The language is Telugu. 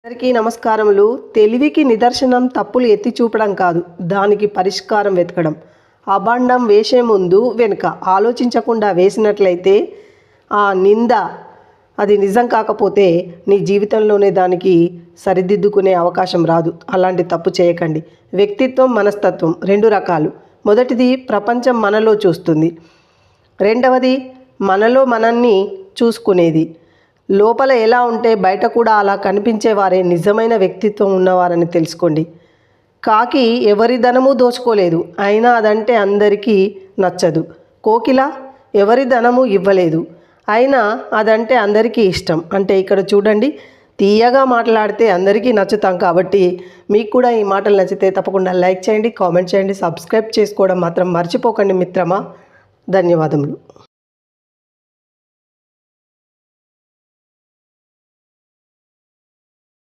అందరికీ నమస్కారములు. తెలివికి నిదర్శనం తప్పులు ఎత్తి చూపడం కాదు, దానికి పరిష్కారం వెతకడం. అభాండం వేసే ముందు వెనుక ఆలోచించకుండా వేసినట్లయితే ఆ నింద అది నిజం కాకపోతే నీ జీవితంలోనే దానికి సరిదిద్దుకునే అవకాశం రాదు. అలాంటి తప్పు చేయకండి. వ్యక్తిత్వం, మనస్తత్వం రెండు రకాలు. మొదటిది ప్రపంచం మనలో చూస్తుంది, రెండవది మనలో మనల్ని చూసుకునేది. లోపల ఎలా ఉంటే బయట కూడా అలా కనిపించేవారే నిజమైన వ్యక్తిత్వం ఉన్నవారని తెలుసుకోండి. కాకి ఎవరి ధనము దోచుకోలేదు, అయినా అదంటే అందరికీ నచ్చదు. కోకిల ఎవరి ధనము ఇవ్వలేదు, అయినా అదంటే అందరికీ ఇష్టం. అంటే ఇక్కడ చూడండి, తీయగా మాట్లాడితే అందరికీ నచ్చుతాం. కాబట్టి మీకు కూడా ఈ మాటలు నచ్చితే తప్పకుండా లైక్ చేయండి, కామెంట్ చేయండి, సబ్స్క్రైబ్ చేసుకోవడం మాత్రం మర్చిపోకండి మిత్రమా. ధన్యవాదములు.